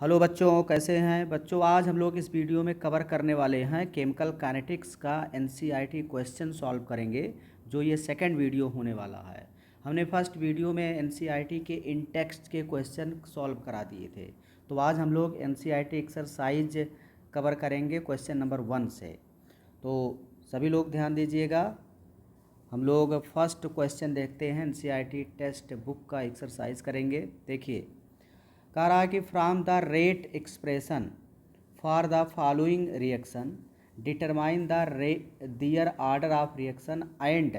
Hello बच्चों, कैसे हैं बच्चों। आज हम लोग इस वीडियो में कवर करने वाले हैं केमिकल काइनेटिक्स का एनसीईआरटी क्वेश्चन सॉल्व करेंगे, जो ये सेकंड वीडियो होने वाला है। हमने फर्स्ट वीडियो में एनसीईआरटी के इन टेक्स्ट के क्वेश्चन सॉल्व करा दिए थे, तो आज हम लोग एनसीईआरटी एक्सरसाइज कवर करेंगे क्वेश्चन नंबर 1 से। तो सभी लोग ध्यान दीजिएगा। हम लोग फर्स्ट क्वेश्चन देखते हैं, एनसीईआरटी टेक्स्ट बुक का एक्सरसाइज करेंगे। देखिए, कह रहा है कि from the rate expression for the following reaction determine the their order of reaction and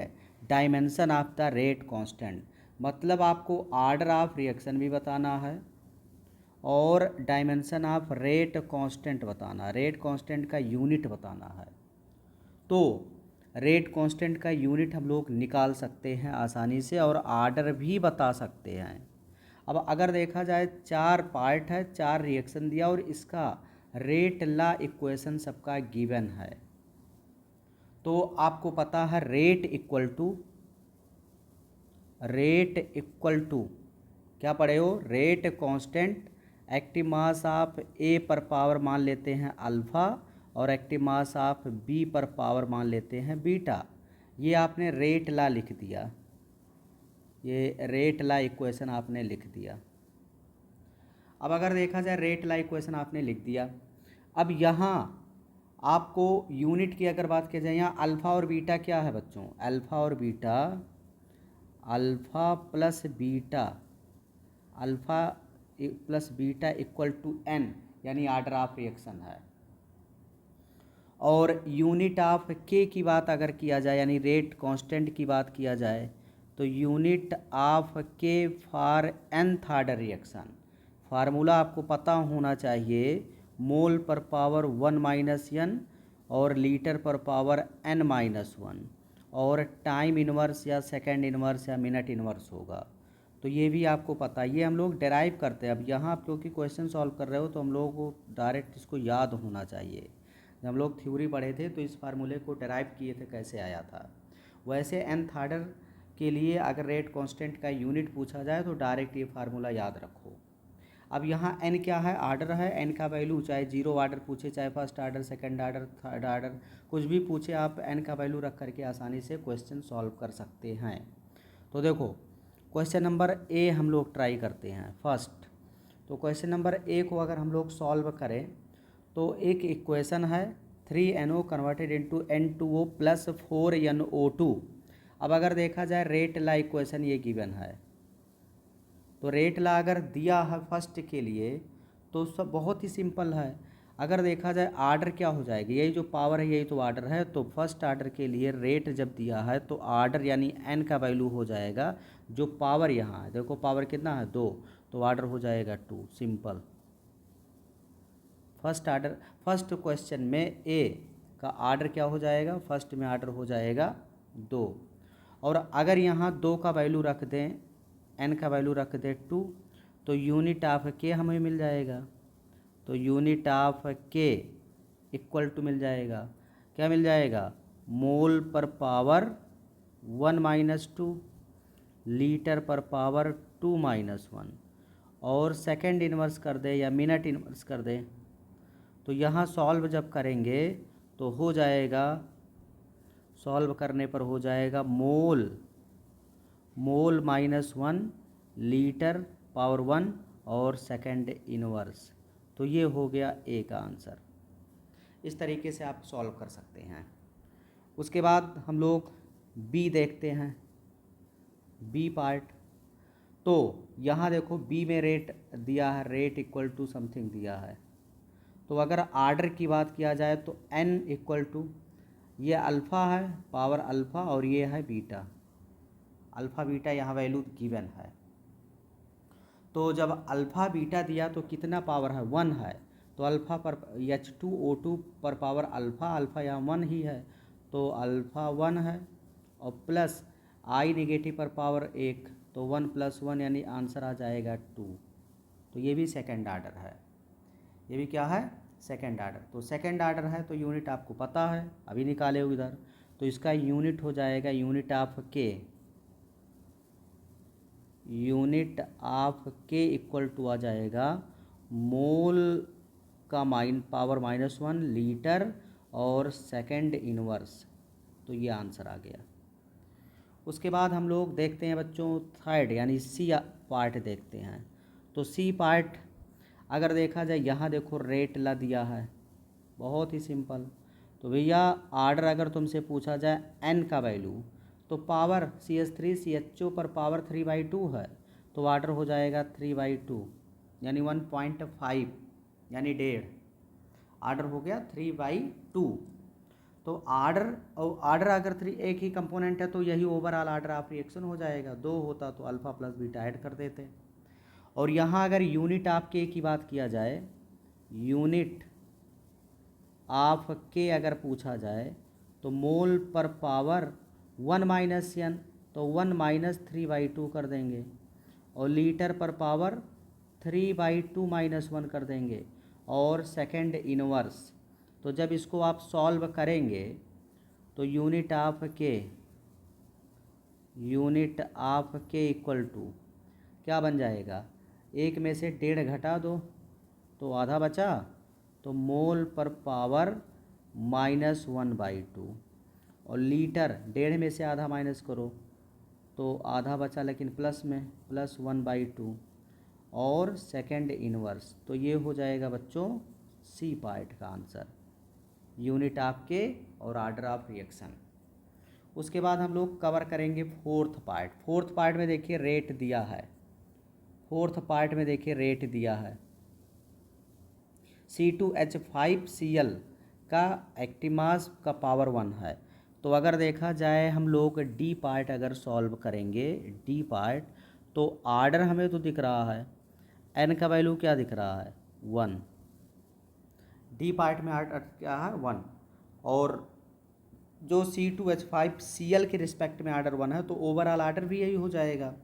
dimension of the rate constant. मतलब आपको ऑर्डर ऑफ रिएक्शन भी बताना है और डायमेंशन ऑफ रेट कांस्टेंट बताना है। रेट कांस्टेंट का यूनिट बताना है। तो रेट कांस्टेंट का यूनिट हम लोग निकाल सकते हैं आसानी से और ऑर्डर भी बता सकते हैं। अब अगर देखा जाए, 4 पार्ट है, 4 रिएक्शन दिया और इसका रेट ला इक्वेशन सबका गिवन है। तो आपको पता है रेट इक्वल टू क्या पढ़े हो, rate constant active mass of A पर पावर मान लेते हैं अल्फ़ा और एक्टिव मास ऑफ बी पर पावर मान लेते हैं बीटा। ये आपने रेट ला लिख दिया, ये रेट ला इक्वेशन आपने लिख दिया। अब अगर देखा जाए, रेट ला इक्वेशन आपने लिख दिया। अब यहाँ आपको यूनिट की अगर बात की जाए, यहाँ अल्फ़ा और बीटा क्या है बच्चों, अल्फ़ा और beta, alpha plus beta, alpha plus beta equal to N, यानी आर्डर ऑफ रिएक्शन है। और यूनिट ऑफ के की बात अगर किया जाए, यानी रेट कांस्टेंट की बात किया जाए, तो यूनिट ऑफ के for nth order reaction, formula आपको पता होना चाहिए, मोल पर पावर 1 माइनस एन और लीटर पर पावर n माइनस 1, और टाइम इनवर्स या सेकेंड इनवर्स या मिनट इनवर्स होगा। तो ये भी आपको पता है, ये हम लोग डेराइव करते हैं। अब यहाँ आप क्योंकि क्वेश्चन सॉल्व कर रहे हो तो हम लोगों को डायरेक्ट इसको याद होना चाहिए। जब हम लोग थ्योरी पढ़े थे तो इस फार्मूले को डेराइव किए थे, कैसे आया था। वैसे nth ऑर्डर के लिए अगर रेट कांस्टेंट का यूनिट पूछा जाए तो डायरेक्ट ये फार्मूला याद रखो। अब यहाँ n क्या है, ऑर्डर है। n का वैल्यू चाहे 0 ऑर्डर पूछे, चाहे first order, second order, third order, कुछ भी पूछे, आप n का वैल्यू रख करके आसानी से क्वेश्चन सॉल्व कर सकते हैं। तो देखो, क्वेश्चन नंबर ए हम लोग ट्राई करते हैं फर्स्ट। तो क्वेश्चन नंबर ए को अगर हम लोग सॉल्व करें तो एक इक्वेशन है 3NO converted into N2O plus 4NO2। अब अगर देखा जाए, रेट ला इक्वेशन ये गिवन है। तो रेट ला अगर दिया है फर्स्ट के लिए तो सब बहुत ही सिंपल है। अगर देखा जाए आर्डर क्या हो जाएगा, यही जो पावर है यही तो आर्डर है। तो फर्स्ट आर्डर के लिए रेट जब दिया है तो आर्डर यानी n का वैल्यू हो जाएगा, जो पावर यहाँ है, देखो पावर कितना है 2, तो आर्डर हो जाएगा 2। Simple. First order, first question में ए का आर्डर क्या हो जाएगा, फर्स्ट में आर्डर हो जाएगा 2। और अगर यहाँ 2 का वैल्यू रख दें, n का वैल्यू रख दें 2, तो यूनिट ऑफ के हमें मिल जाएगा। तो unit of K equal to मिल जाएगा, क्या मिल जाएगा, मोल पर पावर 1 माइनस 2, लीटर पर पावर 2 माइनस 1, और सेकेंड इन्वर्स कर दे या मिनट इन्वर्स कर दे। तो यहाँ सॉल्व जब करेंगे तो हो जाएगा, सॉल्व करने पर हो जाएगा मोल माइनस 1, लीटर पावर 1 और सेकेंड इनवर्स। तो ये हो गया ए का आंसर। इस तरीके से आप सॉल्व कर सकते हैं। उसके बाद हम लोग बी देखते हैं, बी पार्ट। तो यहाँ देखो, बी में रेट दिया है, रेट इक्वल टू समथिंग दिया है। तो अगर आर्डर की बात किया जाए तो n इक्वल टू, ये अल्फ़ा है, पावर अल्फ़ा, और ये है बीटा, अल्फ़ा बीटा यहाँ वैल्यू गिवन है। तो जब अल्फ़ा बीटा दिया तो कितना पावर है, 1 है। तो अल्फ़ा पर H2O2 पर पावर अल्फ़ा, अल्फ़ा यहाँ 1 ही है, तो अल्फ़ा 1 है, और प्लस I नेगेटिव पर पावर 1, तो 1 प्लस 1 यानी आंसर आ जाएगा 2। तो ये भी सेकंड ऑर्डर है, ये भी क्या है, सेकंड ऑर्डर। तो सेकंड ऑर्डर है तो यूनिट आपको पता है, अभी निकाले हो इधर। तो इसका यूनिट हो जाएगा, यूनिट ऑफ के, unit of K equal to आ जाएगा मोल का पावर -1 लीटर और सेकंड इनवर्स। तो ये आंसर आ गया। उसके बाद हम लोग देखते हैं बच्चों थर्ड यानी सी पार्ट देखते हैं। तो सी पार्ट अगर देखा जाए, यहाँ देखो रेट ला दिया है, बहुत ही सिंपल। तो भैया आर्डर अगर तुमसे पूछा जाए एन का वैल्यू, तो पावर CH3CHO पर पावर 3/2 है, तो आर्डर हो जाएगा 3/2 यानी 1.5 यानी 1.5। आर्डर हो गया 3/2। तो आर्डर अगर 3 एक ही कंपोनेंट है तो यही ओवरऑल आर्डर ऑफ रिएक्शन हो जाएगा। 2 होता तो अल्फा प्लस बीटा ऐड कर देते। और यहाँ अगर यूनिट ऑफ के की बात किया जाए, यूनिट ऑफ के अगर पूछा जाए तो मोल पर पावर 1 - n, तो 1 - 3/2 कर देंगे। और लीटर पर पावर 3/2 - 1 कर देंगे। और सेकंड इनवर्स, तो जब इसको आप सॉल्व करेंगे तो unit of K equal to क्या बन जाएगा, एक में से 1.5 घटा दो तो आधा बचा, तो मोल पर पावर -1/2। और लीटर 1.5 में से आधा माइनस करो तो आधा बचा, लेकिन प्लस में +1/2। और सेकंड इनवर्स, तो ये हो जाएगा बच्चों सी पार्ट का आंसर, यूनिट ऑफ के और आर्डर ऑफ रिएक्शन। उसके बाद हम लोग कवर करेंगे फोर्थ पार्ट। फोर्थ पार्ट में देखिए रेट दिया है। C2H5Cl का एक्टिव मास का पावर 1 है। तो अगर देखा जाए हम लोग डी पार्ट अगर सॉल्व करेंगे, डी पार्ट, तो आर्डर हमें तो दिख रहा है, एन का वैल्यू क्या दिख रहा है 1। डी पार्ट में आर्डर क्या है 1। और जो C2H5Cl के रिस्पेक्ट में आर्डर 1 है, तो ओवरऑल आर्डर भी यही हो जाएगा।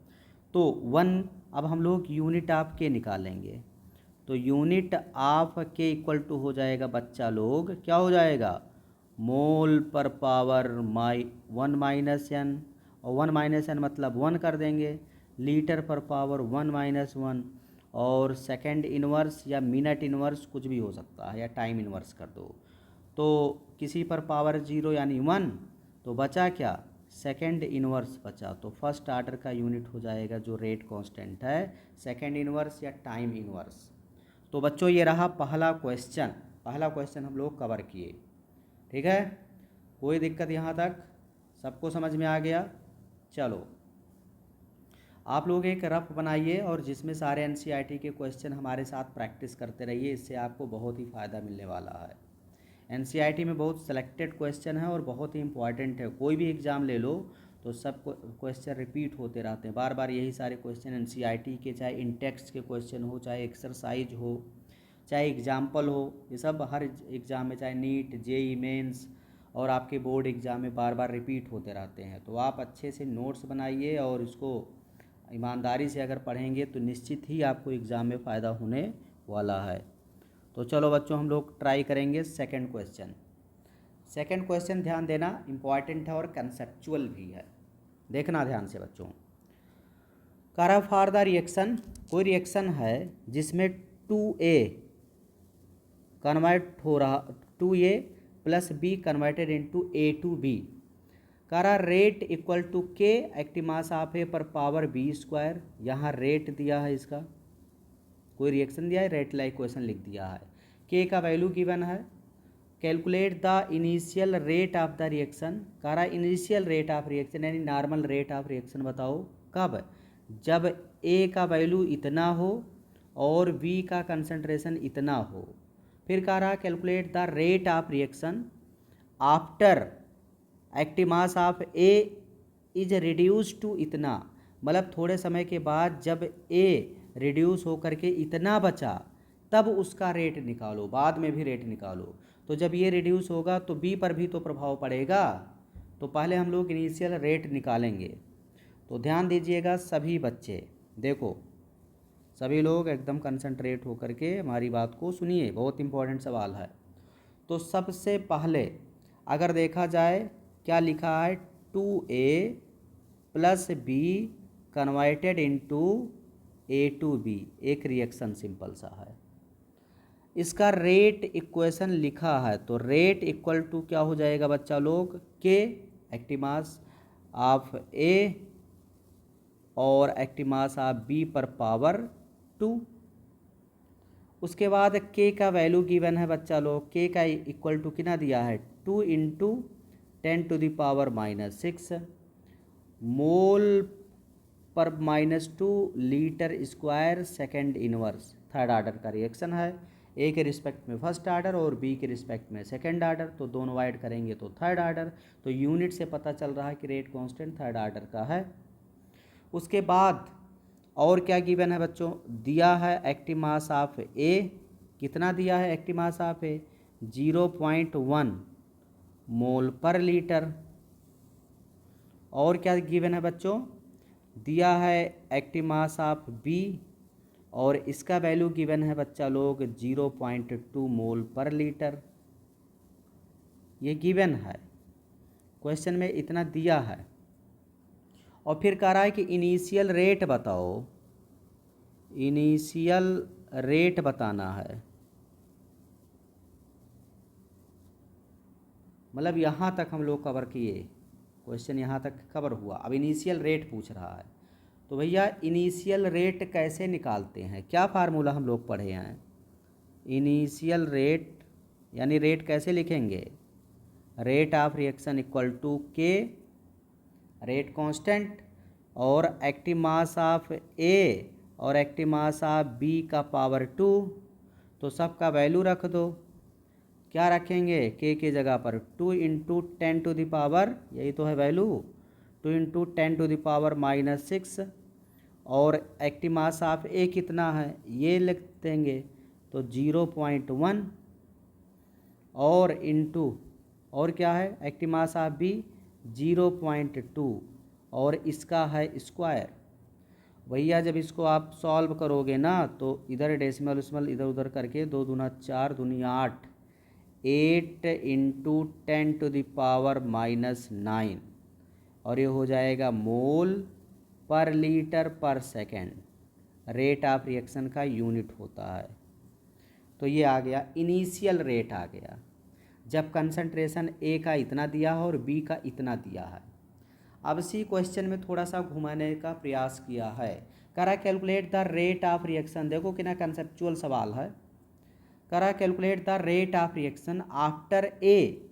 तो 1, अब हम लोग यूनिट ऑफ के निकालेंगे। तो unit of K equal to हो जाएगा बच्चा लोग, क्या हो जाएगा, मोल पर पावर 1 - n, और 1 - n मतलब 1 कर देंगे। लीटर पर पावर 1 - 1, और सेकंड इनवर्स या मिनट इनवर्स कुछ भी हो सकता है, या टाइम इनवर्स कर दो। तो किसी पर पावर 0 यानी 1, तो बचा क्या, सेकंड इनवर्स बचा। तो फर्स्ट आर्डर का यूनिट हो जाएगा जो रेट कांस्टेंट है, सेकंड इनवर्स या टाइम इनवर्स। तो बच्चों ये रहा पहला क्वेश्चन हम लोग कवर किए। ठीक है, कोई दिक्कत यहाँ तक, सबको समझ में आ गया। चलो आप लोग एक रफ बनाइए और जिसमें सारे NCERT के क्वेश्चन हमारे साथ प्रैक्टिस करते रहिए, इससे आपको बहुत ही फ़ायदा मिलने वाला है। NCERT में बहुत सेलेक्टेड क्वेश्चन है और बहुत ही इंपॉर्टेंट है। कोई भी एग्ज़ाम ले लो तो सब क्वेश्चन रिपीट होते रहते हैं, बार बार यही सारे क्वेश्चन NCERT के, चाहे इन टेक्स्ट के क्वेश्चन हो, चाहे एक्सरसाइज हो, चाहे एग्जाम्पल हो, ये सब हर एग्ज़ाम में, चाहे नीट, JEE मेंस और आपके बोर्ड एग्ज़ाम में बार बार रिपीट होते रहते हैं। तो आप अच्छे से नोट्स बनाइए और इसको ईमानदारी से अगर पढ़ेंगे तो निश्चित ही आपको एग्ज़ाम में फ़ायदा होने वाला है। तो चलो बच्चों हम लोग ट्राई करेंगे सेकंड क्वेश्चन ध्यान देना, इम्पॉर्टेंट है और कंसेप्चुअल भी है, देखना ध्यान से बच्चों। करा फॉर द रिएक्शन, कोई रिएक्शन है जिसमें 2A कन्वर्ट हो रहा, 2A + B converted into A2B। करा rate equal to K active mass of A पर पावर B²। यहाँ रेट दिया है, इसका कोई रिएक्शन दिया है, रेट ला इक्वेशन लिख दिया है, K का वैल्यू गिवन है। Calculate the initial rate of the reaction. करा इनिशियल रेट ऑफ रिएक्शन यानी नॉर्मल रेट ऑफ रिएक्शन बताओ, कब, जब A का वैल्यू इतना हो और B का कंसंट्रेशन इतना हो। फिर कह रहा calculate the rate of reaction after active mass of A is reduce to इतना, मतलब थोड़े समय के बाद जब A रिड्यूस होकर के इतना बचा तब उसका रेट निकालो, बाद में भी रेट निकालो। तो जब ये रिड्यूस होगा तो B पर भी तो प्रभाव पड़ेगा, तो पहले हम लोग इनिशियल रेट निकालेंगे। तो ध्यान दीजिएगा सभी बच्चे, देखो सभी लोग एकदम कंसंट्रेट होकर के हमारी बात को सुनिए, बहुत इंपॉर्टेंट सवाल है। तो सबसे पहले अगर देखा जाए क्या लिखा है, 2A + B converted into A2B, एक रिएक्शन सिंपल सा है। इसका रेट इक्वेशन लिखा है, तो रेट इक्वल टू क्या हो जाएगा बच्चा लोग, के एक्टिव मास ऑफ ए और एक्टिव मास ऑफ बी पर पावर 2। उसके बाद के का वैल्यू गिवन है बच्चा लोग, के का इक्वल टू कितना दिया है, 2 इंटू 10⁻⁻6 मोल पर -2 litre square second inverse. Third order का रिएक्शन है, ए के रिस्पेक्ट में फर्स्ट आर्डर और बी के रिस्पेक्ट में सेकेंड आर्डर, तो दोनों ऐड करेंगे तो थर्ड आर्डर। तो यूनिट से पता चल रहा है कि रेट कांस्टेंट थर्ड आर्डर का है। उसके बाद और क्या गिवन है बच्चों, दिया है एक्टिव मास ऑफ ए, कितना दिया है एक्टिव मास ऑफ ए, 0.1 मोल पर लीटर। और क्या गिवन है बच्चों, दिया है एक्टिव मास ऑफ बी और इसका वैल्यू गिवन है बच्चा लोग 0.2 मोल पर लीटर। ये गिवन है, क्वेश्चन में इतना दिया है। और फिर कह रहा है कि इनिशियल रेट बताओ, इनिशियल रेट बताना है। मतलब यहाँ तक हम लोग कवर किए, क्वेश्चन यहाँ तक कवर हुआ। अब इनिशियल रेट पूछ रहा है, तो भैया इनिशियल रेट कैसे निकालते हैं, क्या फार्मूला हम लोग पढ़े हैं। इनिशियल रेट यानी रेट कैसे लिखेंगे, rate of reaction equal to K rate constant और एक्टिव मास ऑफ ए और एक्टिव मास ऑफ बी का पावर 2, तो सबका वैल्यू रख दो। क्या रखेंगे, के जगह पर 2 इंटू 10⁻, यही तो है वैल्यू, 2 इंटू 10⁻⁻6 और एक्टिव मास ऑफ ए कितना है ये लिख देंगे, तो 0.1 और इंटू और क्या है एक्टिव मास ऑफ बी 0.2 और इसका है स्क्वायर। भैया जब इसको आप सॉल्व करोगे ना तो इधर डेसिमल उस्मल इधर उधर करके 2 दूना 4 दूनी 8 8 इंटू 10⁻⁻9 और ये हो जाएगा मोल पर लीटर पर सेकेंड, रेट ऑफ रिएक्शन का यूनिट होता है। तो ये आ गया इनिशियल रेट आ गया जब कंसंट्रेशन ए का इतना दिया है और बी का इतना दिया है। अब इसी क्वेश्चन में थोड़ा सा घुमाने का प्रयास किया है, करा calculate the rate of reaction. देखो कितना कंसेप्चुअल सवाल है। करा calculate the rate of reaction after A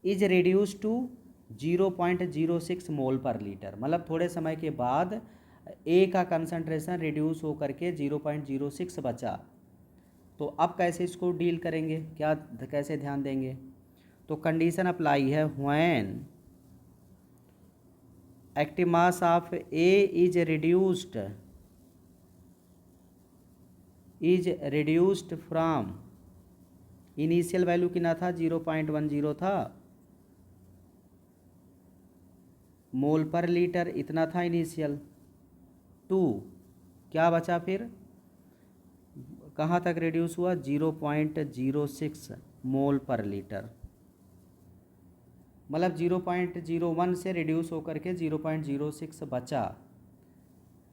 is reduce to 0.06 mole पर लीटर। मतलब थोड़े समय के बाद ए का कंसंट्रेशन रिड्यूस होकर के 0.06 बचा, तो अब कैसे इसको डील करेंगे, क्या कैसे ध्यान देंगे। तो कंडीशन अप्लाई है, when active mass of A is reduced from, initial value कितना था 0.10 था मोल पर लीटर, इतना था इनिशियल 2, क्या बचा फिर कहाँ तक रिड्यूस हुआ 0.06 मोल पर लीटर। मतलब 0.01 से रिड्यूस होकर के 0.06 बचा।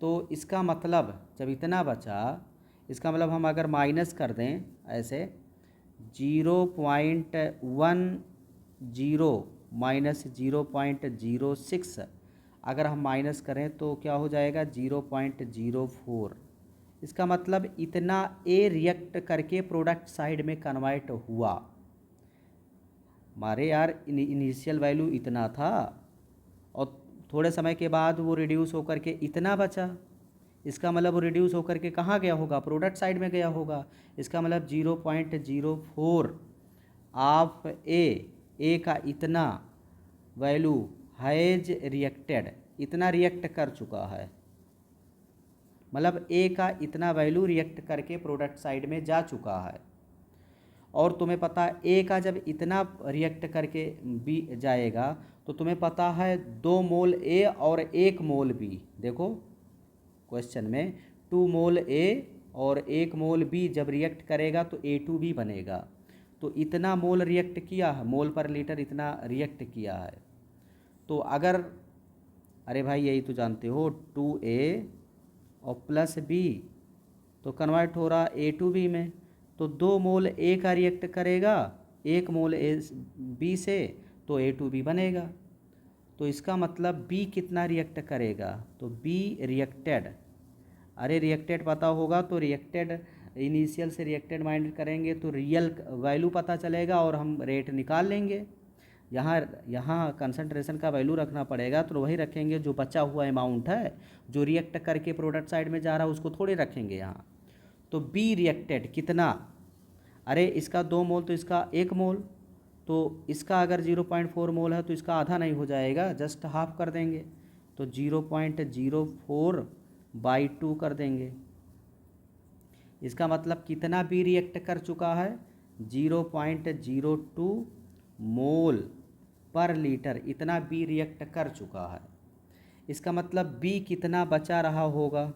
तो इसका मतलब जब इतना बचा, इसका मतलब हम अगर माइनस कर दें ऐसे 0.10 माइनस 0.06 अगर हम माइनस करें तो क्या हो जाएगा 0.04। इसका मतलब इतना ए रिएक्ट करके प्रोडक्ट साइड में कन्वर्ट हुआ। हमारे यार इनिशियल वैल्यू इतना था और थोड़े समय के बाद वो रिड्यूस होकर के इतना बचा, इसका मतलब वो रिड्यूस होकर के कहाँ गया होगा, प्रोडक्ट साइड में गया होगा। इसका मतलब 0.04 ऑफ ए का इतना वैल्यू हैज रिएक्टेड, इतना रिएक्ट कर चुका है। मतलब ए का इतना वैल्यू रिएक्ट करके प्रोडक्ट साइड में जा चुका है। और तुम्हें पता है ए का जब इतना रिएक्ट करके बी जाएगा तो तुम्हें पता है 2 मोल ए और 1 मोल बी। देखो क्वेश्चन में 2 मोल ए और 1 मोल बी जब रिएक्ट करेगा तो A2B बनेगा। तो इतना मोल रिएक्ट किया है, मोल पर लीटर इतना रिएक्ट किया है। तो अगर अरे भाई यही तो जानते हो 2A और प्लस बी तो कन्वर्ट हो रहा A2B में, तो 2 मोल ए का रिएक्ट करेगा 1 मोल ए बी से, तो A2B बनेगा। तो इसका मतलब बी कितना रिएक्ट करेगा, तो बी रिएक्टेड, अरे रिएक्टेड पता होगा तो रिएक्टेड इनिशियल से रिएक्टेड माइनस करेंगे तो रियल वैल्यू पता चलेगा और हम रेट निकाल लेंगे। यहाँ कंसंट्रेशन का वैल्यू रखना पड़ेगा, तो वही रखेंगे जो बचा हुआ अमाउंट है, जो रिएक्ट करके प्रोडक्ट साइड में जा रहा है उसको थोड़े रखेंगे यहाँ। तो बी रिएक्टेड कितना, अरे इसका 2 मोल तो इसका 1 मोल, तो इसका अगर 0.4 मोल है तो इसका आधा नहीं हो जाएगा, जस्ट हाफ कर देंगे, तो 0.04/2 कर देंगे। इसका मतलब कितना बी रिएक्ट कर चुका है, 0.02 मोल पर लीटर, इतना बी रिएक्ट कर चुका है। इसका मतलब बी कितना बचा रहा होगा,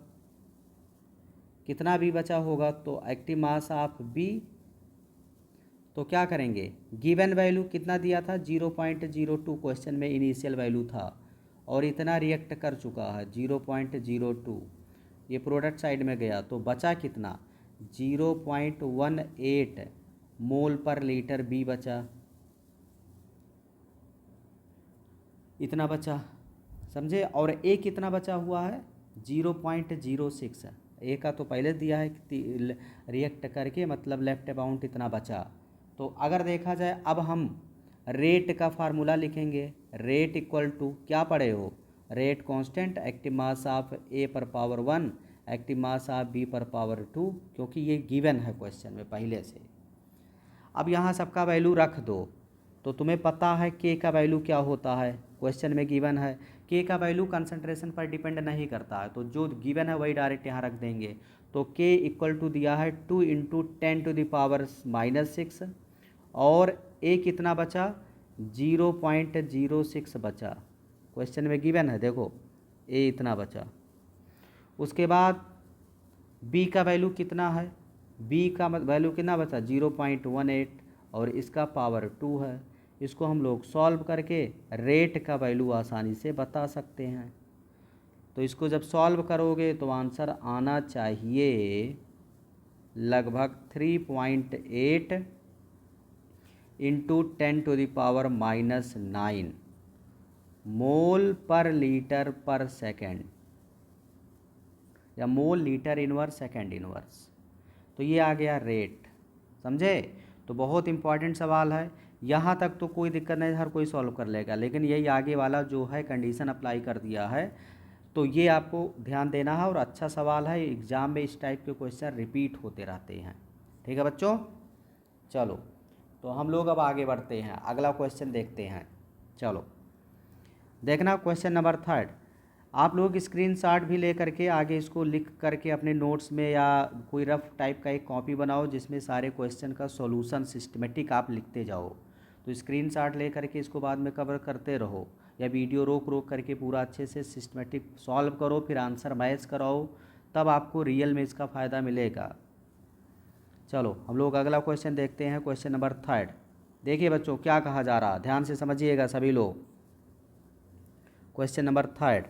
कितना बी बचा होगा, तो एक्टिव मास ऑफ बी, तो क्या करेंगे, गिवन वैल्यू कितना दिया था 0.02 क्वेश्चन में इनिशियल वैल्यू था, और इतना रिएक्ट कर चुका है 0.02, ये प्रोडक्ट साइड में गया तो बचा कितना 0.18 मोल पर लीटर बी बचा, इतना बचा, समझे। और ए कितना बचा हुआ है 0.06, ए का तो पहले दिया है कि रिएक्ट करके मतलब लेफ्ट अमाउंट इतना बचा। तो अगर देखा जाए अब हम रेट का फार्मूला लिखेंगे, रेट इक्वल टू क्या पढ़े हो, rate constant active mass of A पर power 1 active mass of B पर पावर 2, क्योंकि ये गिवन है क्वेश्चन में पहले से। अब यहाँ सबका वैल्यू रख दो, तो तुम्हें पता है के का वैल्यू क्या होता है, क्वेश्चन में गिवन है। के का वैल्यू कंसंट्रेशन पर डिपेंड नहीं करता है, तो जो गिवन है वही डायरेक्ट यहाँ रख देंगे। तो के इक्वल टू दिया है 2 × 10⁻⁻6, और ए कितना बचा 0.06 बचा, क्वेश्चन में गिवन है, देखो ए इतना बचा। उसके बाद बी का वैल्यू कितना है, बी का वैल्यू कितना बचा 0.18, और इसका पावर 2 है। इसको हम लोग सॉल्व करके रेट का वैल्यू आसानी से बता सकते हैं। तो इसको जब सॉल्व करोगे तो आंसर आना चाहिए लगभग 3.8 × 10⁻⁻9 मोल पर लीटर पर सेकेंड, या mole litre inverse second inverse. तो ये आ गया रेट, समझे। तो बहुत इंपॉर्टेंट सवाल है, यहाँ तक तो कोई दिक्कत नहीं, हर कोई सॉल्व कर लेगा, लेकिन यही आगे वाला जो है कंडीशन अप्लाई कर दिया है, तो ये आपको ध्यान देना है। और अच्छा सवाल है, एग्ज़ाम में इस टाइप के क्वेश्चन रिपीट होते रहते हैं। ठीक है बच्चों, चलो तो हम लोग अब आगे बढ़ते हैं, अगला क्वेश्चन देखते हैं। चलो देखना क्वेश्चन नंबर 3, आप लोग स्क्रीनशॉट भी ले करके आगे इसको लिख करके अपने नोट्स में या कोई रफ टाइप का एक कॉपी बनाओ जिसमें सारे क्वेश्चन का सॉल्यूशन सिस्टमेटिक आप लिखते जाओ। तो स्क्रीनशॉट ले करके इसको बाद में कवर करते रहो, या वीडियो रोक रोक करके पूरा अच्छे से सिस्टमेटिक सॉल्व करो, फिर आंसर मैच कराओ, तब आपको रियल में इसका फ़ायदा मिलेगा। चलो हम लोग अगला क्वेश्चन देखते हैं, क्वेश्चन नंबर 3। देखिए बच्चों क्या कहा जा रहा है, ध्यान से समझिएगा सभी लोग। क्वेश्चन नंबर 3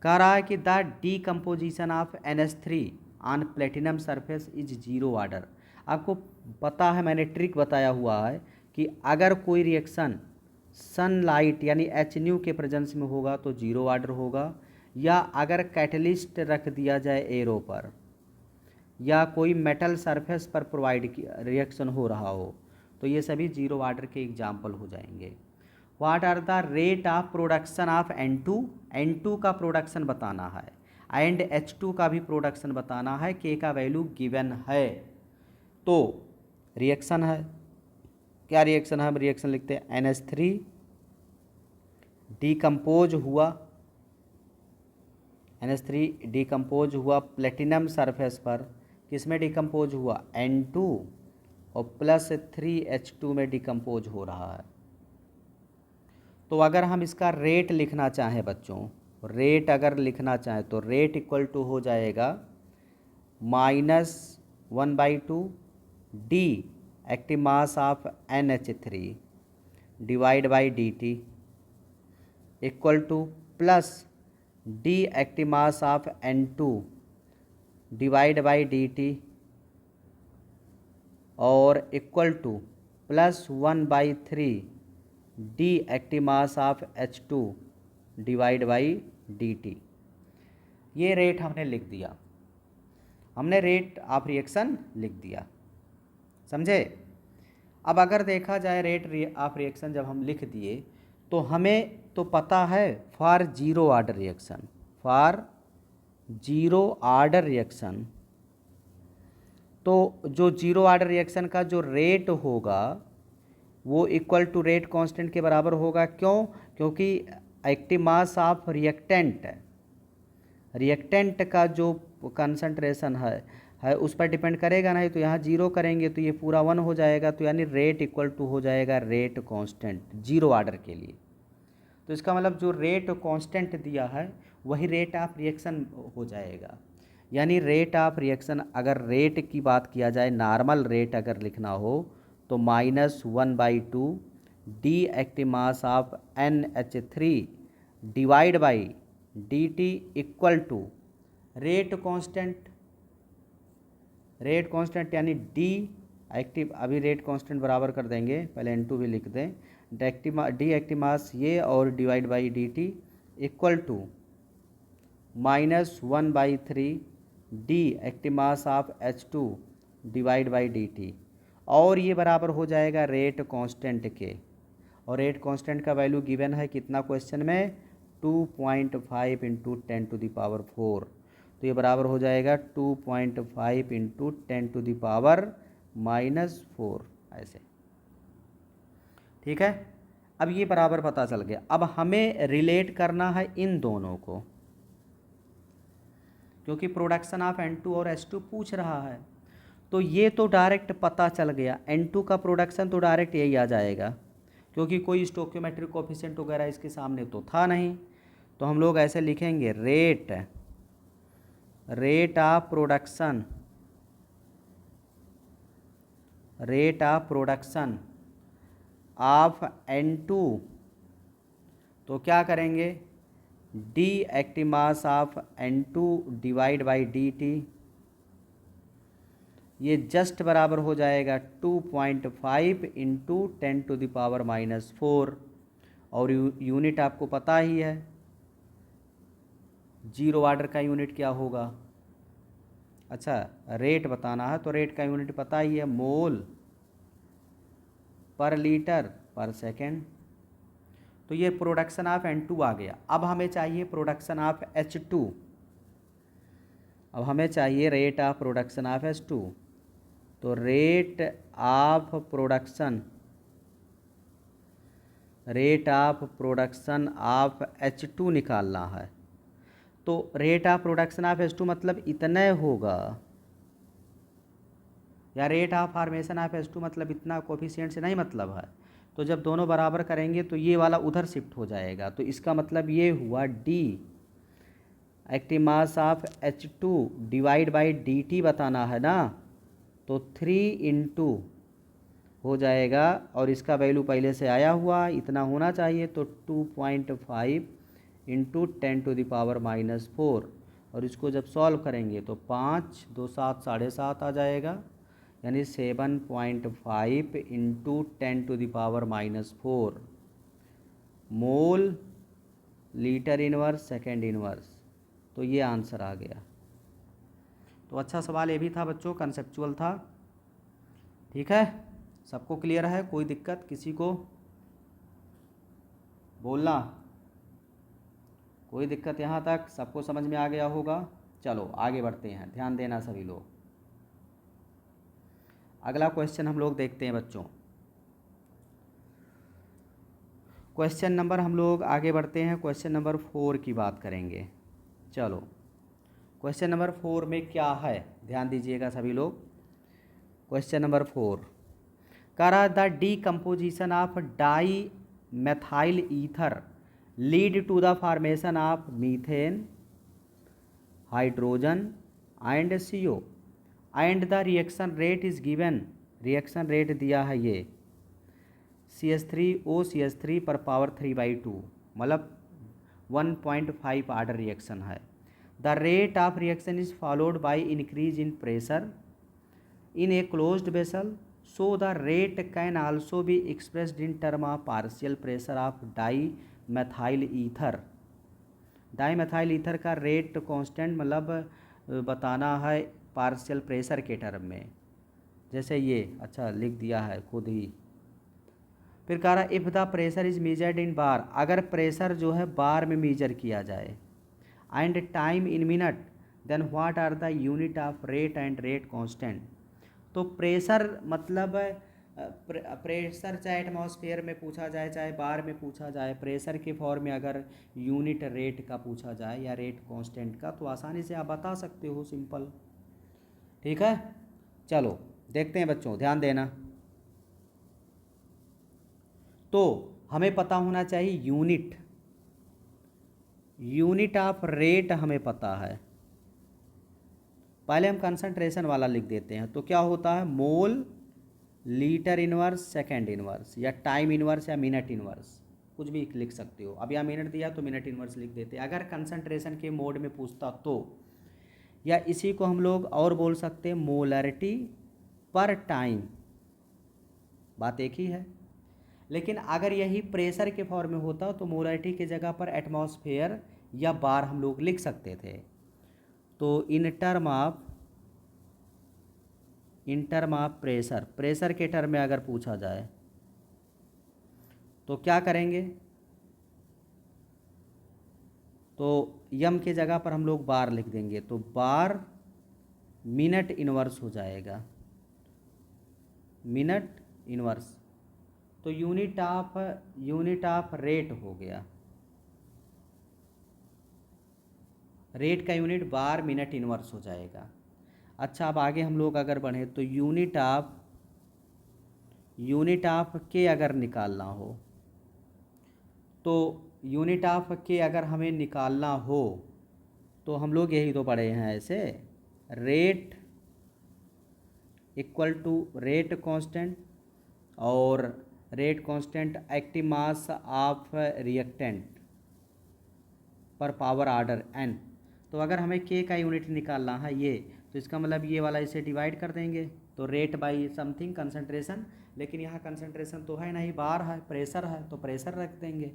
कह रहा है कि the decomposition of NH3 on platinum surface is 0 order. आपको पता है, मैंने ट्रिक बताया हुआ है कि अगर कोई रिएक्शन सनलाइट यानी HNU के प्रेजेंस में होगा तो 0 ऑर्डर होगा, या अगर कैटलिस्ट रख दिया जाए एरो पर, या कोई मेटल सरफेस पर प्रोवाइड रिएक्शन हो रहा हो, तो ये सभी 0 ऑर्डर के एग्जाम्पल हो जाएंगे। What are the rate of production of N2 का प्रोडक्शन बताना है, एंड H2 का भी प्रोडक्शन बताना है, के का वैल्यू गिवन है। तो रिएक्शन है, क्या रिएक्शन है, हम रिएक्शन लिखते हैं NH3 डिकम्पोज हुआ, NH3 डिकम्पोज हुआ प्लेटिनम सरफेस पर, किस में डिकम्पोज हुआ N2, और +3H2 में डिकम्पोज हो रहा है। तो अगर हम इसका रेट लिखना चाहें बच्चों, रेट अगर लिखना चाहें तो रेट इक्वल टू हो जाएगा -1/2 D active mass of NH3 divide by dt equal to plus D active mass of N2 divide by dt और equal to +1/3 D active mass of H2 divide by dt। ये rate हमने लिख दिया, हमने rate of reaction लिख दिया, समझे। अब अगर देखा जाए रेट ऑफ रिएक्शन जब हम लिख दिए तो हमें तो पता है for zero order reaction, for zero order reaction, तो जो जीरो ऑर्डर रिएक्शन का जो रेट होगा वो इक्वल टू रेट कांस्टेंट के बराबर होगा। क्यों? क्योंकि एक्टिव मास ऑफ रिएक्टेंट का जो कंसंट्रेशन है उस पर डिपेंड करेगा, नहीं तो यहाँ जीरो करेंगे तो ये पूरा 1 हो जाएगा, तो यानी रेट इक्वल टू हो जाएगा रेट कांस्टेंट जीरो ऑर्डर के लिए। तो इसका मतलब जो रेट कांस्टेंट दिया है वही रेट ऑफ रिएक्शन हो जाएगा। यानी रेट ऑफ रिएक्शन, अगर रेट की बात किया जाए, नॉर्मल रेट अगर लिखना हो तो -1/2 D active mass of NH3 divide by dt equal to rate constant यानी डी एक्टिव, अभी रेट कांस्टेंट बराबर कर देंगे, पहले N2 भी लिख दें, डी एक्टिव मास ये और divide by dt equal to -1/3 D active mass of H2 divide by dt, और ये बराबर हो जाएगा रेट कांस्टेंट के। और रेट कांस्टेंट का वैल्यू गिवन है कितना क्वेश्चन में, 2.5 × 10⁴। तो ये बराबर हो जाएगा 2.5 × 10⁻⁻4 ऐसे, ठीक है। अब ये बराबर पता चल गया। अब हमें रिलेट करना है इन दोनों को, क्योंकि प्रोडक्शन ऑफ N2 और H2 पूछ रहा है, तो ये तो डायरेक्ट पता चल गया। N2 का प्रोडक्शन तो डायरेक्ट यही आ जाएगा, क्योंकि कोई स्टोइकियोमेट्रिक कोएफिशिएंट वगैरह इसके सामने तो था नहीं। तो हम लोग ऐसे लिखेंगे rate of production of N2, तो क्या करेंगे, D active mass of N2 divide by dt, ये जस्ट बराबर हो जाएगा 2.5 × 10⁻⁻4, और यूनिट आपको पता ही है, जीरो ऑर्डर का यूनिट क्या होगा। अच्छा, रेट बताना है तो रेट का यूनिट पता ही है, मोल पर लीटर पर सेकेंड। तो ये प्रोडक्शन ऑफ N2 आ गया। अब हमें चाहिए प्रोडक्शन ऑफ H2, अब हमें चाहिए rate of production of H2। तो rate of production of H2 निकालना है। तो rate of production of H2 मतलब इतना होगा, या rate of formation of H2 मतलब इतना, कोफिशिएंट से नहीं मतलब है। तो जब दोनों बराबर करेंगे तो ये वाला उधर शिफ्ट हो जाएगा, तो इसका मतलब ये हुआ D active mass of H2 divide by dt बताना है ना, तो 3 × हो जाएगा, और इसका वैल्यू पहले से आया हुआ इतना होना चाहिए, तो 2.5 × 10⁻⁻4, और इसको जब सॉल्व करेंगे तो 5 2 7 7.5 आ जाएगा, यानी 7.5 × 10⁻⁻4 mole litre inverse second inverse. तो ये आंसर आ गया। तो अच्छा सवाल ये भी था बच्चों, कंसेप्चुअल था, ठीक है। सबको क्लियर है, कोई दिक्कत किसी को बोलना, कोई दिक्कत यहाँ तक सबको समझ में आ गया होगा। चलो आगे बढ़ते हैं, ध्यान देना सभी लोग। अगला क्वेश्चन हम लोग देखते हैं बच्चों। क्वेश्चन नंबर, हम लोग आगे बढ़ते हैं, क्वेश्चन नंबर 4 की बात करेंगे। चलो क्वेश्चन नंबर 4 में क्या है, ध्यान दीजिएगा सभी लोग। क्वेश्चन नंबर 4 कह रहा, the decomposition of di methyl ether lead to the formation of methane, hydrogen and CO, and the reaction rate is given, reaction rate दिया है ये CH3O CH3 पर पावर 3/2, मतलब 1.5 ऑर्डर रिएक्शन है। The rate of reaction is followed by increase in pressure in a closed vessel so the rate can also be expressed in term of partial pressure of dimethyl ether. Dimethyl ether का rate constant मतलब बताना है partial pressure के term में, जैसे ये अच्छा लिख दिया है खुद ही। फिर कह रहा if the pressure is measured in bar, अगर प्रेशर जो है बार में मेजर किया जाए, and time in minute, then what are the unit of rate and rate constant. तो प्रेशर मतलब प्रेशर चाहे एटमॉस्फेयर में पूछा जाए चाहे बार में पूछा जाए, प्रेशर के फॉर्म में अगर यूनिट रेट का पूछा जाए या रेट कांस्टेंट का तो आसानी से आप बता सकते हो, सिंपल। ठीक है, चलो देखते हैं बच्चों, ध्यान देना। तो हमें पता होना चाहिए यूनिट ऑफ रेट हमें पता है। पहले हम कंसंट्रेशन वाला लिख देते हैं, तो क्या होता है mole litre inverse second inverse, या टाइम इनवर्स या मिनट इनवर्स, कुछ भी लिख सकते हो। अब यहाँ मिनट दिया तो मिनट इनवर्स लिख देते हैं अगर कंसंट्रेशन के मोड में पूछता तो, या इसी को हम लोग और बोल सकते हैं मोलरिटी पर टाइम, बात एक ही है। लेकिन अगर यही प्रेशर के फॉर्म में होता तो मोलरिटी की जगह पर एटमॉस्फेयर या बार हम लोग लिख सकते थे। तो इन टर्म ऑफ प्रेशर के टर्म में अगर पूछा जाए तो क्या करेंगे, तो यम के जगह पर हम लोग बार लिख देंगे, तो बार मिनट इनवर्स हो जाएगा, मिनट इनवर्स। तो यूनिट ऑफ रेट हो गया, रेट का यूनिट बार मिनट इनवर्स हो जाएगा। अच्छा, अब आगे हम लोग अगर बढ़े तो यूनिट ऑफ के अगर निकालना हो, तो यूनिट ऑफ के अगर हमें निकालना हो तो हम लोग यही तो पढ़े हैं ऐसे, rate equal to rate constant और rate constant active mass of reactant पर पावर ऑर्डर n। तो अगर हमें k का यूनिट निकालना है ये, तो इसका मतलब ये वाला इसे डिवाइड कर देंगे, तो रेट बाई समथिंग कंसंट्रेशन, लेकिन यहाँ कंसंट्रेशन तो है नहीं, बार है, प्रेशर है, तो प्रेशर रख देंगे।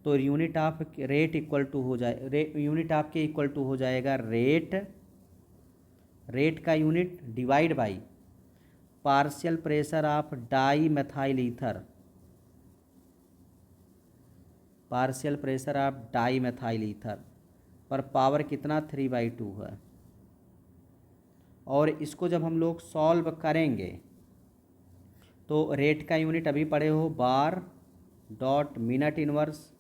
तो unit of rate equal to हो जाए, unit of K equal to हो जाएगा रेट का unit divide by partial pressure of dimethyl ether, partial pressure of dimethyl ether पर पावर कितना 3/2 है। और इसको जब हम लोग सॉल्व करेंगे तो रेट का यूनिट अभी पढ़े हो बार डॉट मिनट इनवर्स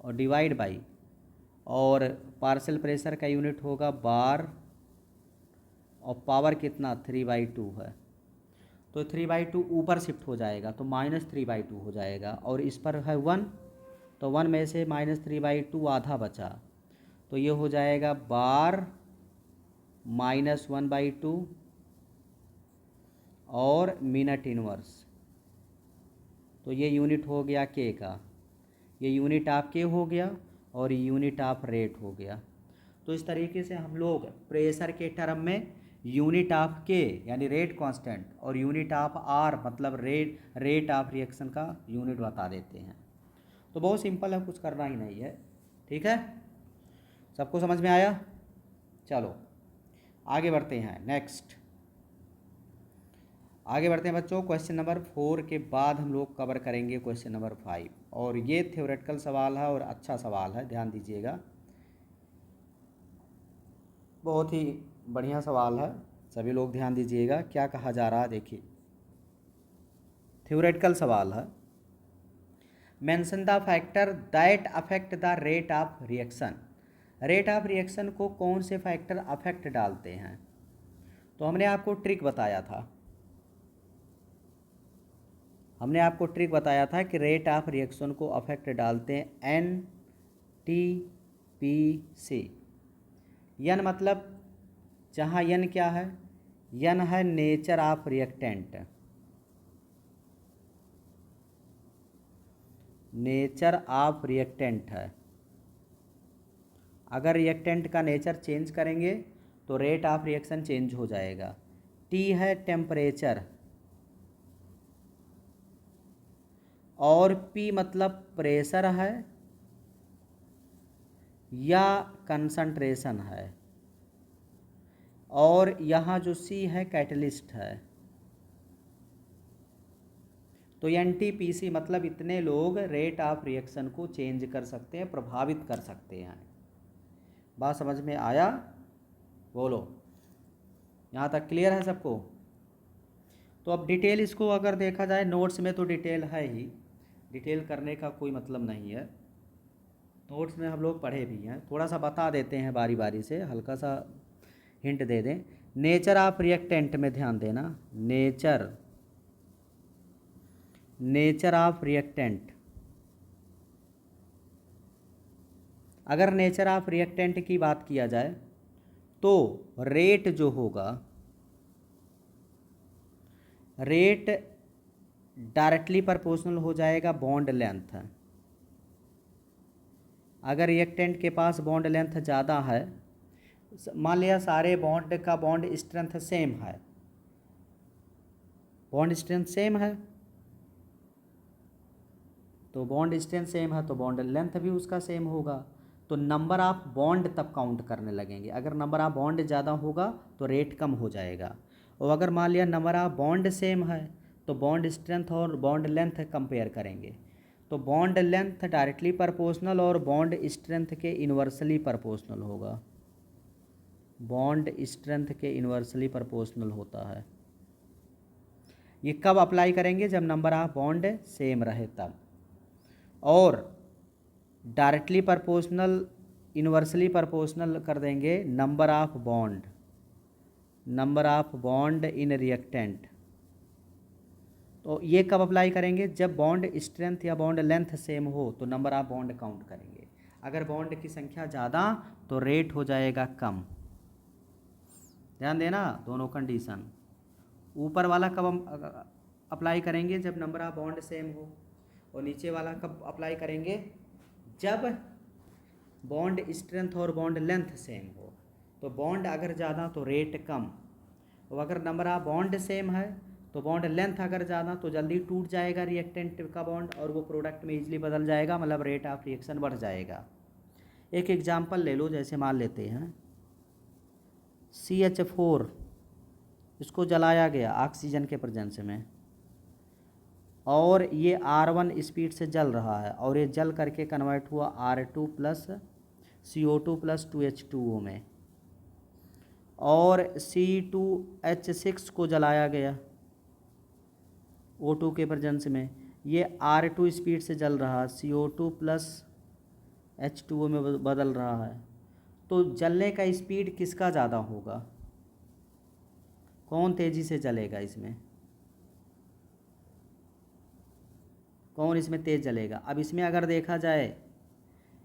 और डिवाइड बाई, और पार्शियल प्रेशर का यूनिट होगा बार और पावर कितना 3/2 है। तो 3/2 ऊपर शिफ्ट हो जाएगा तो -3/2 हो जाएगा, और इस पर है 1, तो 1 में से -3/2 आधा बचा, तो ये हो जाएगा बार -1/2 और मिनट इनवर्स। तो ये यूनिट हो गया के का, ये यूनिट ऑफ के हो गया और यूनिट ऑफ रेट हो गया। तो इस तरीके से हम लोग प्रेशर के टर्म में यूनिट ऑफ के यानी रेट कांस्टेंट और यूनिट ऑफ आर मतलब रेट ऑफ रिएक्शन का यूनिट बता देते हैं। तो बहुत सिंपल है, कुछ करना ही नहीं है। ठीक है, सबको समझ में आया? चलो आगे बढ़ते हैं, नेक्स्ट आगे बढ़ते हैं बच्चों। क्वेश्चन नंबर 4 के बाद हम लोग कवर करेंगे क्वेश्चन नंबर 5, और ये थ्योरेटिकल सवाल है और अच्छा सवाल है, ध्यान दीजिएगा, बहुत ही बढ़िया सवाल है, सभी लोग ध्यान दीजिएगा क्या कहा जा रहा है। देखिए थ्योरेटिकल सवाल है, mention the factor that affect the rate of reaction. Rate of reaction को कौन से फैक्टर अफेक्ट डालते हैं? तो हमने आपको ट्रिक बताया था, कि रेट ऑफ रिएक्शन को अफेक्ट डालते हैं NTPC। यन मतलब जहाँ यन क्या है, यन है nature of reactant, nature of reactant है। अगर रिएक्टेंट का नेचर चेंज करेंगे तो रेट ऑफ रिएक्शन चेंज हो जाएगा। टी है टेम्परेचर, और P मतलब प्रेशर है या कंसंट्रेशन है, और यहाँ जो C है कैटलिस्ट है। तो NTPC मतलब इतने लोग रेट ऑफ रिएक्शन को चेंज कर सकते हैं, प्रभावित कर सकते हैं। बात समझ में आया? बोलो, यहाँ तक क्लियर है सबको? तो अब डिटेल इसको अगर देखा जाए, नोट्स में तो डिटेल है ही, डिटेल करने का कोई मतलब नहीं है, नोट्स में हम लोग पढ़े भी हैं, थोड़ा सा बता देते हैं बारी बारी से, हल्का सा हिंट दे दें। नेचर ऑफ रिएक्टेंट में ध्यान देना, नेचर ऑफ रिएक्टेंट। अगर नेचर ऑफ रिएक्टेंट की बात किया जाए तो रेट जो होगा, रेट डायरेक्टली प्रोपोर्शनल हो जाएगा बॉन्ड लेंथ। अगर रिएक्टेंट के पास बॉन्ड लेंथ ज़्यादा है, मान लिया सारे बॉन्ड का बॉन्ड स्ट्रेंथ सेम है, बॉन्ड स्ट्रेंथ सेम है, तो बॉन्ड स्ट्रेंथ सेम है तो बॉन्ड लेंथ भी उसका सेम होगा, तो नंबर ऑफ बॉन्ड तब काउंट करने लगेंगे। अगर नंबर ऑफ बॉन्ड ज़्यादा होगा तो रेट कम हो जाएगा, और अगर मान लिया नंबर ऑफ बॉन्ड सेम है तो बॉन्ड स्ट्रेंथ और बॉन्ड लेंथ कंपेयर करेंगे, तो बॉन्ड लेंथ डायरेक्टली प्रोपोर्शनल और बॉन्ड स्ट्रेंथ के इन्वर्सली प्रोपोर्शनल होगा, बॉन्ड स्ट्रेंथ के इन्वर्सली प्रोपोर्शनल होता है। ये कब अप्लाई करेंगे? जब नंबर ऑफ बॉन्ड सेम रहे तब। और डायरेक्टली प्रोपोर्शनल इन्वर्सली प्रोपोर्शनल कर देंगे number of bond in reactant. तो ये कब अप्लाई करेंगे? जब बॉन्ड स्ट्रेंथ या बॉन्ड लेंथ सेम हो तो नंबर ऑफ बॉन्ड काउंट करेंगे, अगर बॉन्ड की संख्या ज़्यादा तो रेट हो जाएगा कम। ध्यान देना, दोनों कंडीशन। ऊपर वाला कब हम अप्लाई करेंगे? जब नंबर ऑफ बॉन्ड सेम हो, और नीचे वाला कब अप्लाई करेंगे? जब बॉन्ड स्ट्रेंथ और बॉन्ड लेंथ सेम हो। तो बॉन्ड अगर ज़्यादा तो रेट कम, और अगर नंबर ऑफ बॉन्ड सेम है तो बॉन्ड लेंथ अगर ज़्यादा तो जल्दी टूट जाएगा रिएक्टेंट का बॉन्ड, और वो प्रोडक्ट में इजीली बदल जाएगा, मतलब रेट ऑफ रिएक्शन बढ़ जाएगा। एक एग्जांपल ले लो, जैसे मान लेते हैं CH4, इसको जलाया गया ऑक्सीजन के प्रेजेंस में, और ये R1 स्पीड से जल रहा है, और ये जल करके कन्वर्ट हुआ R2 plus CO2 plus 2H2O में, और C2H6 को जलाया गया O2 के प्रेजेंस में, ये R2 स्पीड से जल रहा है, CO2 प्लस H2O में बदल रहा है। तो जलने का स्पीड किसका ज़्यादा होगा? कौन तेज़ी से जलेगा इसमें? कौन इसमें तेज़ जलेगा? अब इसमें अगर देखा जाए,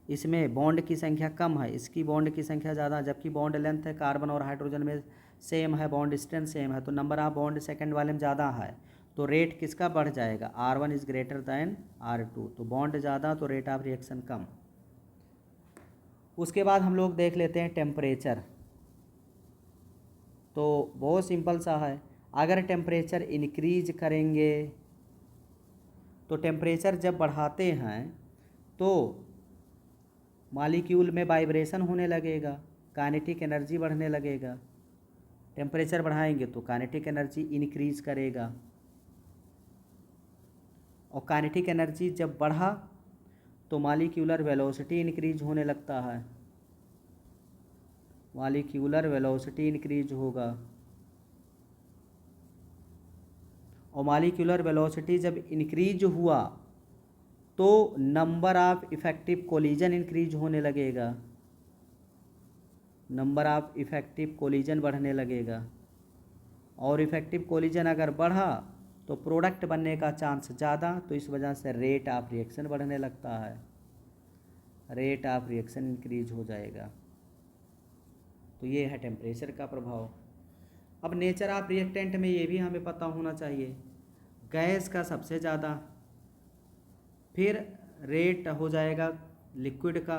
इसमें बॉन्ड की संख्या कम है, इसकी बॉन्ड की संख्या ज़्यादा, जबकि बॉन्ड लेंथ है कार्बन और हाइड्रोजन में सेम है, बॉन्ड स्ट्रेंथ सेम है, तो नंबर ऑफ बॉन्ड सेकंड वाले में ज़्यादा है, तो रेट किसका बढ़ जाएगा? R1 is greater than R2, तो बॉन्ड ज़्यादा तो रेट ऑफ रिएक्शन कम। उसके बाद हम लोग देख लेते हैं टेम्परेचर। तो बहुत सिंपल सा है, अगर टेम्परेचर इंक्रीज करेंगे तो टेम्परेचर जब बढ़ाते हैं तो मॉलिक्यूल में वाइब्रेशन होने लगेगा, काइनेटिक एनर्जी बढ़ने लगेगा। टेम्परेचर बढ़ाएंगे तो काइनेटिक एनर्जी इंक्रीज करेगा, और काइनेटिक एनर्जी जब बढ़ा तो मॉलिक्यूलर वेलोसिटी इंक्रीज होने लगता है, मॉलिक्यूलर वेलोसिटी इंक्रीज होगा, और मॉलिक्यूलर वेलोसिटी जब इंक्रीज हुआ तो number of effective collision increase होने लगेगा, नंबर ऑफ इफेक्टिव कोलिजन बढ़ने लगेगा, और इफेक्टिव कोलिजन अगर बढ़ा तो प्रोडक्ट बनने का चांस ज़्यादा, तो इस वजह से रेट ऑफ रिएक्शन बढ़ने लगता है, रेट ऑफ रिएक्शन इंक्रीज हो जाएगा। तो ये है टेम्परेचर का प्रभाव। अब नेचर ऑफ रिएक्टेंट में ये भी हमें पता होना चाहिए, गैस का सबसे ज़्यादा, फिर रेट हो जाएगा लिक्विड का,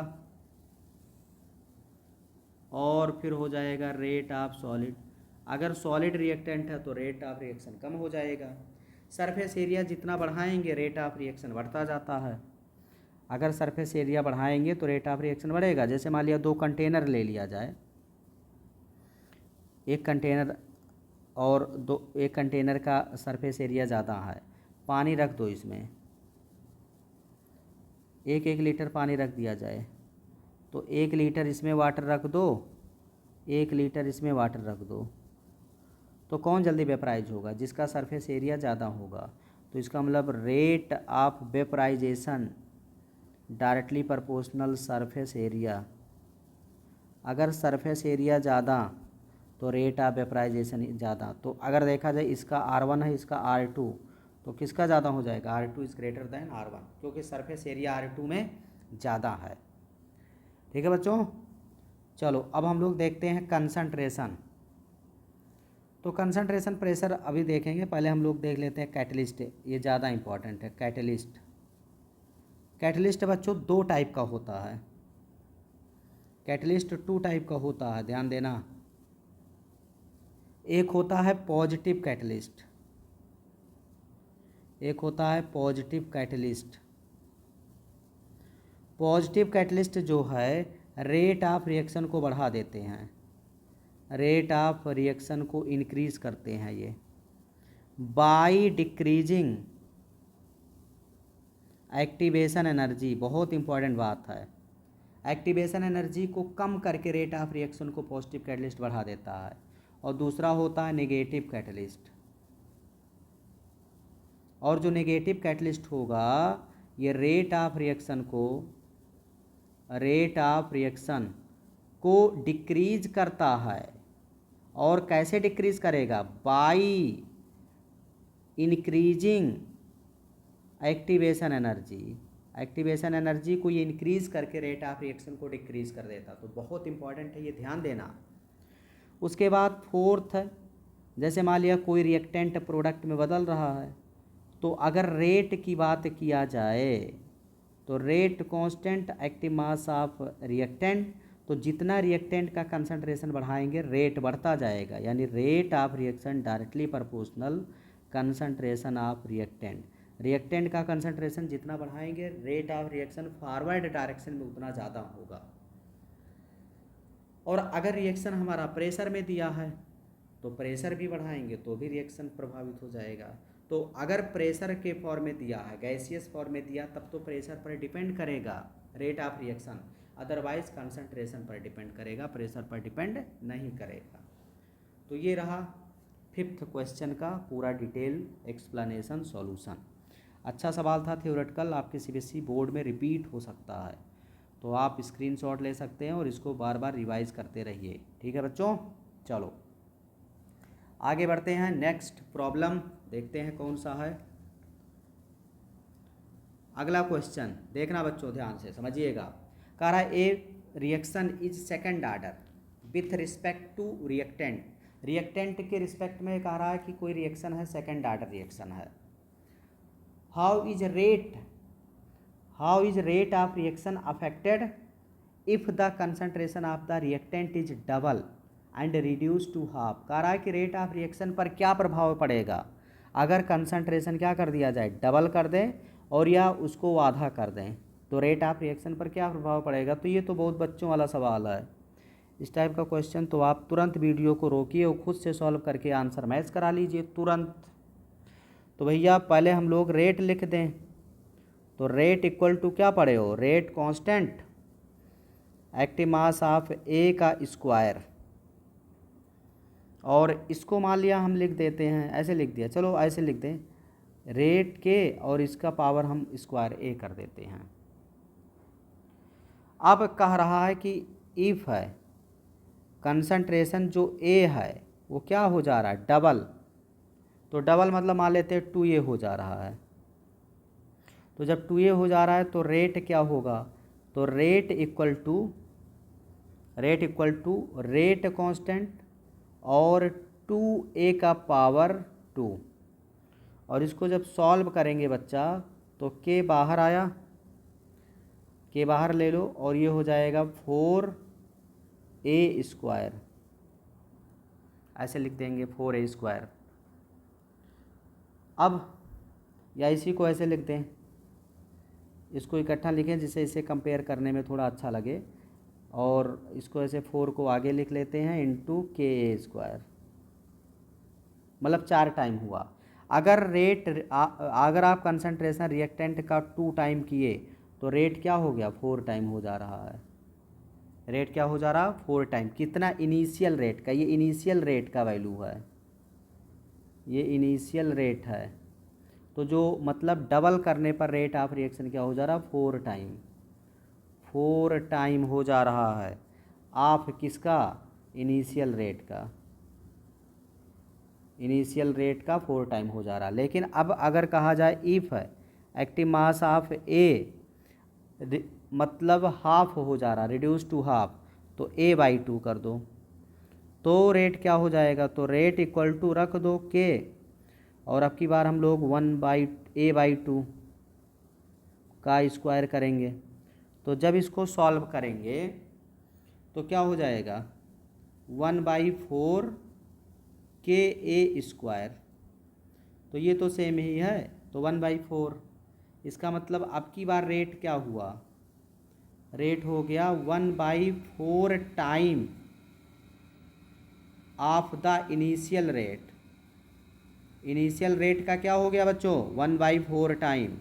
और फिर हो जाएगा रेट ऑफ सॉलिड। अगर सॉलिड रिएक्टेंट है तो रेट ऑफ रिएक्शन कम हो जाएगा। सरफेस एरिया जितना बढ़ाएंगे रेट ऑफ रिएक्शन बढ़ता जाता है। अगर सरफेस एरिया बढ़ाएंगे तो रेट ऑफ रिएक्शन बढ़ेगा। जैसे मान लिया 2 कंटेनर ले लिया जाए, एक कंटेनर और एक कंटेनर का सरफेस एरिया ज़्यादा है, पानी रख दो इसमें, 1 लीटर पानी रख दिया जाए, तो 1 लीटर इसमें वाटर रख दो, 1 लीटर इसमें वाटर रख दो, तो कौन जल्दी वेपराइज होगा? जिसका सरफेस एरिया ज़्यादा होगा। तो इसका मतलब rate of vaporisation directly proportional surface area. अगर सरफेस एरिया ज़्यादा तो रेट ऑफ वेपराइजेशन ज़्यादा। तो अगर देखा जाए इसका R1 है, इसका R2, तो किसका ज़्यादा हो जाएगा? R2 is greater than R1, क्योंकि सरफेस एरिया R2 में ज़्यादा है। ठीक है बच्चों, चलो अब हम लोग देखते हैं कंसंट्रेशन। तो कंसंट्रेशन प्रेशर अभी देखेंगे, पहले हम लोग देख लेते हैं कैटलिस्ट। ये ज़्यादा इंपॉर्टेंट है। कैटलिस्ट, कैटलिस्ट बच्चों 2 टाइप का होता है। कैटलिस्ट 2 टाइप का होता है, ध्यान देना। एक होता है पॉजिटिव कैटलिस्ट, एक होता है पॉजिटिव कैटलिस्ट। पॉजिटिव कैटलिस्ट जो है रेट ऑफ रिएक्शन को बढ़ा देते हैं, रेट ऑफ रिएक्शन को इंक्रीज करते हैं ये बाय डिक्रीजिंग एक्टिवेशन एनर्जी। बहुत इंपॉर्टेंट बात है, एक्टिवेशन एनर्जी को कम करके रेट ऑफ रिएक्शन को पॉजिटिव कैटलिस्ट बढ़ा देता है। और दूसरा होता है नेगेटिव कैटलिस्ट। और जो नेगेटिव कैटलिस्ट होगा ये रेट ऑफ रिएक्शन को डिक्रीज करता है। और कैसे डिक्रीज करेगा? By increasing activation energy. Activation energy को ये इंक्रीज करके रेट ऑफ रिएक्शन को डिक्रीज कर देता। तो बहुत इंपॉर्टेंट है, ये ध्यान देना। उसके बाद फोर्थ है, जैसे मान लिया कोई रिएक्टेंट प्रोडक्ट में बदल रहा है, तो अगर रेट की बात किया जाए तो rate constant active mass of reactant, तो जितना रिएक्टेंट का कंसंट्रेशन बढ़ाएंगे रेट बढ़ता जाएगा, यानी rate of reaction directly proportional concentration of reactant. Reactant का कंसंट्रेशन जितना बढ़ाएंगे rate of reaction forward direction में उतना ज़्यादा होगा। और अगर रिएक्शन हमारा प्रेशर में दिया है तो प्रेशर भी बढ़ाएंगे तो भी रिएक्शन प्रभावित हो जाएगा। तो अगर प्रेशर के फॉर्म में दिया है, गैसियस फॉर्म में दिया, तब तो प्रेशर पर डिपेंड करेगा rate of reaction, otherwise concentration पर डिपेंड करेगा, प्रेशर पर डिपेंड नहीं करेगा। तो ये रहा 5th क्वेश्चन का पूरा डिटेल एक्सप्लेनेशन सॉल्यूशन। अच्छा सवाल था, थ्योरेटिकल, आपके सीबीएसई बोर्ड में रिपीट हो सकता है, तो आप स्क्रीनशॉट ले सकते हैं और इसको बार बार रिवाइज करते रहिए। ठीक है बच्चों, चलो आगे बढ़ते हैं। नेक्स्ट प्रॉब्लम देखते हैं कौन सा है। अगला क्वेश्चन देखना बच्चों, ध्यान से समझिएगा। कह रहा है a reaction is second order with respect to reactant. Reactant के रिस्पेक्ट में कह रहा है कि कोई रिएक्शन है, सेकंड ऑर्डर रिएक्शन है। How is rate of reaction affected if the concentration of the reactant is double and reduce to half. कह रहा है कि रेट ऑफ रिएक्शन पर क्या प्रभाव पड़ेगा अगर कंसंट्रेशन क्या कर दिया जाए, डबल कर दें और या उसको आधा कर दें, तो रेट ऑफ रिएक्शन पर क्या प्रभाव पड़ेगा। तो ये तो बहुत बच्चों वाला सवाल है, इस टाइप का क्वेश्चन तो आप तुरंत वीडियो को रोकिए और खुद से सॉल्व करके आंसर मैच करा लीजिए तुरंत। तो भैया पहले हम लोग रेट लिख दें, तो रेट इक्वल टू क्या पड़े हो, rate constant active mass of A का स्क्वायर, और इसको मान लिया हम लिख देते हैं, ऐसे लिख दिया, चलो ऐसे लिख दें, रेट के और इसका पावर हम स्क्वायर ए कर देते हैं। अब कह रहा है कि इफ है कंसंट्रेशन जो ए है वो क्या हो जा रहा है, डबल, तो डबल मतलब मान लेते हैं 2A हो जा रहा है। तो जब 2A हो जा रहा है तो रेट क्या होगा, तो rate equal to rate constant और 2A का पावर 2। और इसको जब सॉल्व करेंगे बच्चा तो के बाहर आया, के बाहर ले लो और ये हो जाएगा 4A स्क्वायर, ऐसे लिख देंगे 4A स्क्वायर। अब या इसी को ऐसे लिख दें, इसको इकट्ठा लिखें जिससे इसे कंपेयर करने में थोड़ा अच्छा लगे, और इसको ऐसे 4 को आगे लिख लेते हैं इंटू Ka², मतलब 4 टाइम हुआ। अगर अगर आप कंसंट्रेशन रिएक्टेंट का 2 टाइम किए तो रेट क्या हो गया, 4 टाइम हो जा रहा है। रेट क्या हो जा रहा है, 4 टाइम। कितना, इनिशियल रेट का, ये इनिशियल रेट का वैल्यू है, ये इनिशियल रेट है। तो जो मतलब डबल करने पर रेट ऑफ रिएक्शन क्या हो जा रहा है, 4 टाइम, 4 टाइम हो जा रहा है ऑफ किसका, इनिशियल रेट का, इनिशियल रेट का 4 टाइम हो जा रहा है। लेकिन अब अगर कहा जाए इफ़ एक्टिव मास ऑफ ए मतलब हाफ हो जा रहा, रिड्यूस टू हाफ, तो A/2 कर दो, तो रेट क्या हो जाएगा, तो रेट इक्वल टू रख दो के, और अब की बार हम लोग A/2 का स्क्वायर करेंगे। तो जब इसको सॉल्व करेंगे तो क्या हो जाएगा, 1/4 Ka², तो ये तो सेम ही है, तो 1/4। इसका मतलब अब की बार रेट क्या हुआ, रेट हो गया 1/4 time of the initial rate. Initial rate का क्या हो गया बच्चों, 1/4 टाइम।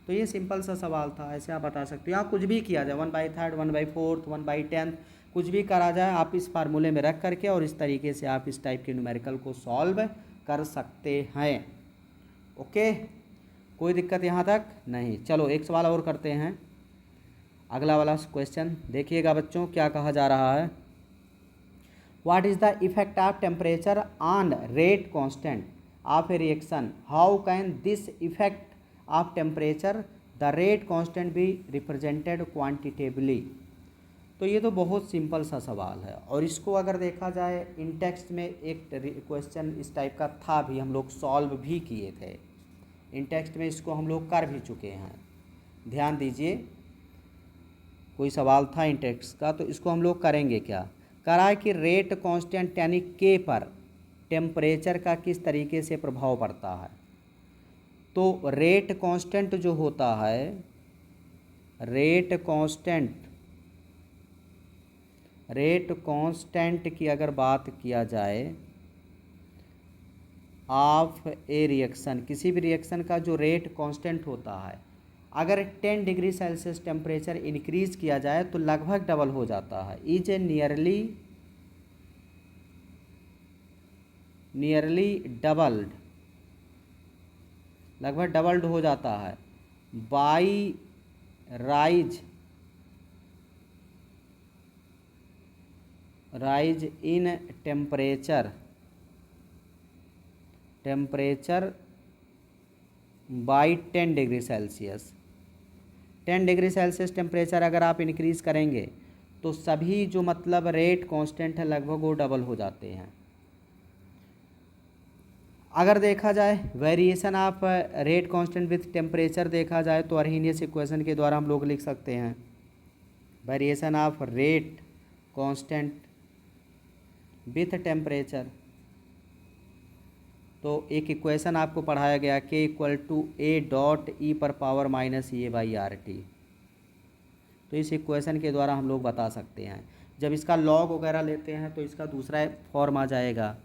तो ये सिंपल सा सवाल था, ऐसे आप बता सकते हो। आप कुछ भी किया जाए, 1/3, 1/4, 1/10, कुछ भी करा जाए आप इस फार्मूले में रख करके, और इस तरीके से आप इस टाइप के न्यूमेरिकल को सॉल्व कर सकते हैं। ओके, कोई दिक्कत यहाँ तक नहीं। चलो एक सवाल और करते हैं, अगला वाला क्वेश्चन देखिएगा बच्चों, क्या कहा जा रहा है। What is the effect of temperature on rate constant of a reaction? How can this effect of temperature, the rate constant, be represented quantitatively? तो ये तो बहुत सिंपल सा सवाल है, और इसको अगर देखा जाए इन टेक्स्ट में एक क्वेश्चन इस टाइप का था भी, हम लोग सॉल्व भी किए थे इन टेक्स्ट में, इसको हम लोग कर भी चुके हैं। ध्यान दीजिए, कोई सवाल था इन टेक्स्ट का, तो इसको हम लोग करेंगे क्या, करा है कि रेट कांस्टेंट यानी के पर टेम्परेचर का किस तरीके से प्रभाव पड़ता है। तो रेट कांस्टेंट जो होता है, रेट कांस्टेंट की अगर बात किया जाए ऑफ ए रिएक्शन, किसी भी रिएक्शन का जो रेट कांस्टेंट होता है, अगर 10 डिग्री सेल्सियस टेम्परेचर इंक्रीज किया जाए तो लगभग डबल हो जाता है, इज ए नियरली डबल्ड, लगभग डबल्ड हो जाता है by rise in temperature by 10 degree Celsius. 10 degree Celsius temperature अगर आप इंक्रीज़ करेंगे तो सभी जो मतलब रेट कांस्टेंट है लगभग वो डबल हो जाते हैं। अगर देखा जाए variation of rate constant with temperature देखा जाए तो अर्हीनियस इक्वेशन के द्वारा हम लोग लिख सकते हैं variation of rate constant with temperature. तो एक इक्वेशन आपको पढ़ाया गया K = A.E⁻⁻A/RT, तो इस इक्वेशन के द्वारा हम लोग बता सकते हैं। जब इसका लॉग वगैरह लेते हैं तो इसका दूसरा फॉर्म आ जाएगा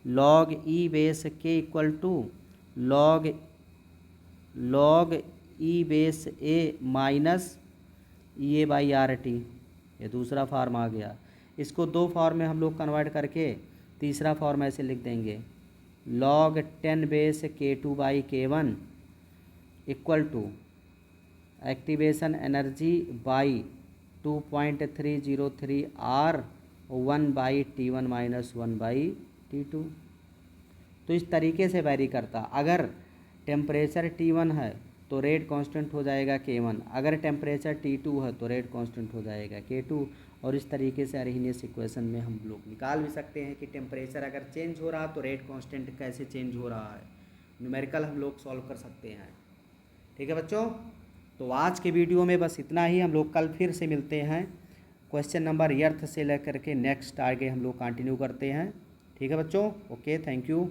log E/K = log E/A-E/RT, ये दूसरा फॉर्म आ गया। इसको दो फॉर्म में हम लोग कन्वर्ट करके तीसरा फॉर्म ऐसे लिख देंगे log 10⁻K2/K1 = activation energy by 2.303 R 1/T1 - 1/T2। तो इस तरीके से वैरी करता, अगर टेम्परेचर T1 है तो रेट कांस्टेंट हो जाएगा K1, अगर टेम्परेचर T2 है तो रेट कांस्टेंट हो जाएगा K2। और इस तरीके से अर्हीनियस इक्वेशन में हम लोग निकाल भी सकते हैं कि टेम्परेचर अगर चेंज हो रहा तो रेट कांस्टेंट कैसे चेंज हो रहा है, न्यूमेरिकल हम लोग सॉल्व कर सकते हैं। ठीक है बच्चों, तो आज के वीडियो में बस इतना ही। हम लोग कल फिर से मिलते हैं, क्वेश्चन नंबर यर्थ से लेकर के नेक्स्ट आगे हम लोग कंटिन्यू करते हैं। ठीक है बच्चों, ओके, थैंक यू।